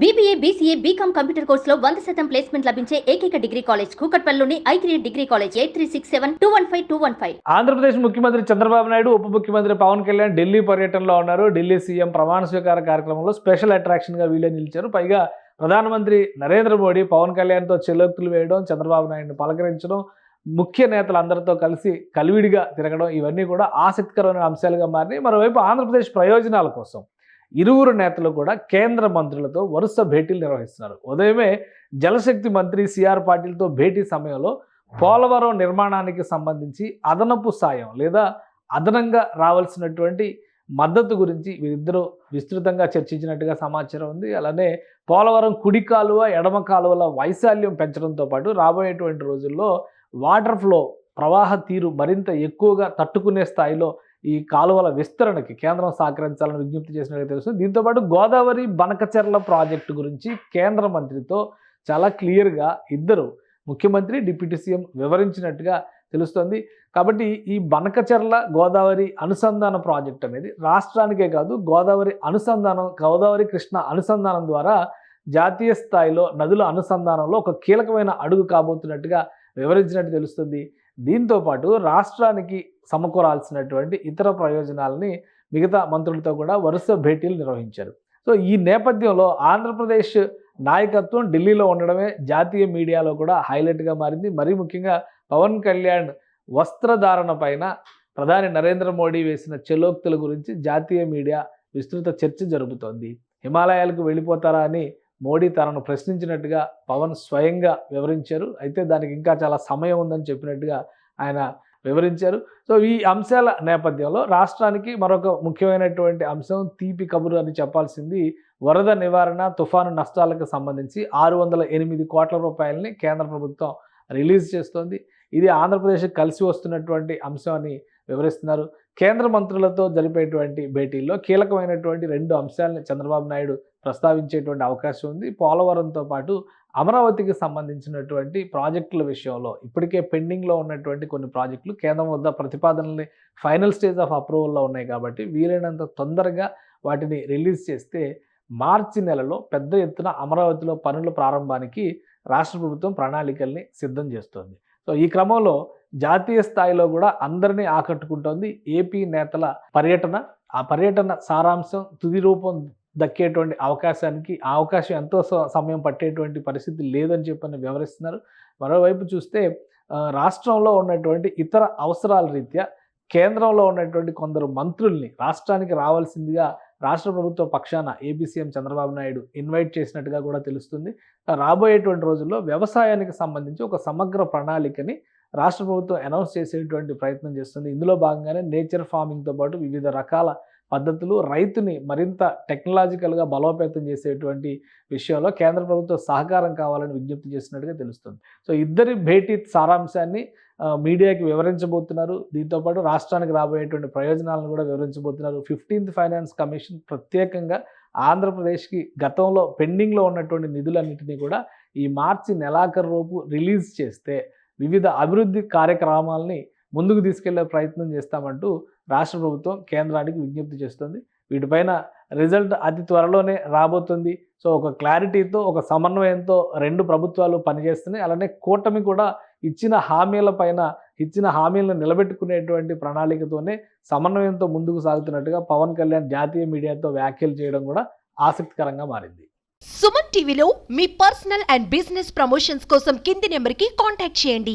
BBA, BCA, BCom computer కోర్సులో 100% placement లభించే ఏకైక డిగ్రీ కాలేజ్ కూకట్పల్లిలోని I3 డిగ్రీ కాలేజ్ 8367215215. ఆంధ్రప్రదేశ్ ముఖ్యమంత్రి చంద్రబాబు నాయుడు, ఉప ముఖ్యమంత్రి పవన్ కళ్యాణ్ ఢిల్లీ పర్యటనలో ఉన్నారు. ఢిల్లీ సీఎం ప్రమాణ స్వీకార కార్యక్రమంలో స్పెషల్ అట్రాక్షన్గా వీళ్ళే నిలిచారు. పైగా ప్రధానమంత్రి నరేంద్ర మోడీ పవన్ కళ్యాణ్తో చెలోక్తులు వేయడం, చంద్రబాబు నాయుడుని పలకరించడం, ముఖ్య నేతలందరితో కలిసి కలివిడిగా తిరగడం, ఇవన్నీ కూడా ఆసక్తికరమైన అంశాలుగా మారినాయి. మరోవైపు ఆంధ్రప్రదేశ్ ప్రయోజనాల కోసం ఇరువురు నేతలు కూడా కేంద్ర మంత్రులతో వరుస భేటీలు నిర్వహిస్తున్నారు. ఉదయమే జలశక్తి మంత్రి సిఆర్ పాటిల్తో భేటీ సమయంలో పోలవరం నిర్మాణానికి సంబంధించి అదనపు సాయం లేదా అదనంగా రావాల్సినటువంటి మద్దతు గురించి వీరిద్దరూ విస్తృతంగా చర్చించినట్టుగా సమాచారం ఉంది. అలానే పోలవరం కుడి కాలువ, ఎడమ కాలువల వైశాల్యం పెంచడంతో పాటు రాబోయేటువంటి రోజుల్లో వాటర్ ఫ్లో ప్రవాహ తీరు మరింత ఎక్కువగా తట్టుకునే స్థాయిలో ఈ కాలువల విస్తరణకి కేంద్రం సహకరించాలని విజ్ఞప్తి చేసినట్టు తెలుస్తుంది. దీంతోపాటు గోదావరి బనకచెర్ల ప్రాజెక్టు గురించి కేంద్ర మంత్రితో చాలా క్లియర్గా ఇద్దరు ముఖ్యమంత్రి, డిప్యూటీ సీఎం వివరించినట్టుగా తెలుస్తుంది. కాబట్టి ఈ బనకచెర్ల గోదావరి అనుసంధాన ప్రాజెక్ట్ అనేది రాష్ట్రానికే కాదు, గోదావరి కృష్ణ అనుసంధానం ద్వారా జాతీయ స్థాయిలో నదుల అనుసంధానంలో ఒక కీలకమైన అడుగు కాబోతున్నట్టుగా వివరించినట్టు తెలుస్తుంది. దీంతోపాటు రాష్ట్రానికి సమకూరాల్సినటువంటి ఇతర ప్రయోజనాలని మిగతా మంత్రులతో కూడా వరుస భేటీలు నిర్వహించారు. సో ఈ నేపథ్యంలో ఆంధ్రప్రదేశ్ నాయకత్వం ఢిల్లీలో ఉండడమే జాతీయ మీడియాలో కూడా హైలైట్గా మారింది. మరీ ముఖ్యంగా పవన్ కళ్యాణ్ వస్త్రధారణ పైన ప్రధాని నరేంద్ర మోడీ వేసిన చెలోక్తుల గురించి జాతీయ మీడియా విస్తృత చర్చ జరుగుతోంది. హిమాలయాలకు వెళ్ళిపోతారా అని మోడీ తనను ప్రశ్నించినట్టుగా పవన్ స్వయంగా వివరించారు. అయితే దానికి ఇంకా చాలా సమయం ఉందని చెప్పినట్టుగా ఆయన వివరించారు. సో ఈ అంశాల నేపథ్యంలో రాష్ట్రానికి మరొక ముఖ్యమైనటువంటి అంశం తీపి కబురు అని చెప్పాల్సింది వరద నివారణ, తుఫాను నష్టాలకు సంబంధించి 608 కోట్ల రూపాయలని కేంద్ర ప్రభుత్వం రిలీజ్ చేస్తోంది. ఇది ఆంధ్రప్రదేశ్కి కలిసి వస్తున్నటువంటి అంశం అని వివరిస్తున్నారు. కేంద్ర మంత్రులతో జరిపేటువంటి భేటీల్లో కీలకమైనటువంటి 2 అంశాలని చంద్రబాబు నాయుడు ప్రస్తావించేటువంటి అవకాశం ఉంది. పోలవరంతో పాటు అమరావతికి సంబంధించినటువంటి ప్రాజెక్టుల విషయంలో ఇప్పటికే పెండింగ్లో ఉన్నటువంటి కొన్ని ప్రాజెక్టులు కేంద్రం వద్ద ప్రతిపాదనల్ని ఫైనల్ స్టేజ్ ఆఫ్ అప్రూవల్లో ఉన్నాయి. కాబట్టి వీలైనంత తొందరగా వాటిని రిలీజ్ చేస్తే మార్చి నెలలో పెద్ద ఎత్తున అమరావతిలో పనుల ప్రారంభానికి రాష్ట్ర ప్రభుత్వం ప్రణాళికల్ని సిద్ధం చేస్తోంది. సో ఈ క్రమంలో జాతీయ స్థాయిలో కూడా అందరినీ ఆకట్టుకుంటోంది ఏపీ నేతల పర్యటన. ఆ పర్యటన సారాంశం తుది రూపం దక్కేటువంటి అవకాశం ఎంతో సమయం పట్టేటువంటి పరిస్థితి లేదని చెప్పని వివరిస్తున్నారు. మరోవైపు చూస్తే రాష్ట్రంలో ఉన్నటువంటి ఇతర అవసరాల రీత్యా కేంద్రంలో ఉన్నటువంటి కొందరు మంత్రుల్ని రాష్ట్రానికి రావాల్సిందిగా రాష్ట్ర ప్రభుత్వ పక్షాన AP CM Chandrababu Naidu invite చేసినట్టుగా కూడా తెలుస్తుంది. రాబోయేటువంటి రోజుల్లో వ్యవసాయానికి సంబంధించి ఒక సమగ్ర ప్రణాళికని రాష్ట్ర ప్రభుత్వం అనౌన్స్ చేసేటువంటి ప్రయత్నం చేస్తుంది. ఇందులో భాగంగానే నేచర్ ఫార్మింగ్తో పాటు వివిధ రకాల పద్ధతులు, రైతుని మరింత టెక్నాలజికల్గా బలోపేతం చేసేటువంటి విషయంలో కేంద్ర ప్రభుత్వ సహకారం కావాలని విజ్ఞప్తి చేసినట్టుగా తెలుస్తుంది. సో ఇద్దరి భేటీ సారాంశాన్ని మీడియాకి వివరించబోతున్నారు. దీంతోపాటు రాష్ట్రానికి రాబోయేటువంటి ప్రయోజనాలను కూడా వివరించబోతున్నారు. 15th ఫైనాన్స్ కమిషన్ ప్రత్యేకంగా ఆంధ్రప్రదేశ్కి గతంలో పెండింగ్లో ఉన్నటువంటి నిధులన్నింటినీ కూడా ఈ మార్చి నెలాఖరులోపు రిలీజ్ చేస్తే వివిధ అభివృద్ధి కార్యక్రమాలని ముందుకు తీసుకెళ్లే ప్రయత్నం చేస్తామంటూ రాష్ట్ర ప్రభుత్వం కేంద్రానికి విజ్ఞప్తి చేస్తుంది. వీటిపైన రిజల్ట్ అతి త్వరలోనే రాబోతుంది. సో ఒక క్లారిటీతో, ఒక సమన్వయంతో 2 ప్రభుత్వాలు పనిచేస్తున్నాయి. అలానే కూటమి కూడా ఇచ్చిన హామీలను నిలబెట్టుకునేటువంటి ప్రణాళికతోనే సమన్వయంతో ముందుకు సాగుతున్నట్టుగా పవన్ కళ్యాణ్ జాతీయ మీడియాతో వ్యాఖ్యలు చేయడం కూడా ఆసక్తికరంగా మారింది. సుమన్ టీవీలో మీ పర్సనల్ అండ్ బిజినెస్ ప్రమోషన్స్ కోసం కింది నెంబర్కి కాంటాక్ట్ చేయండి.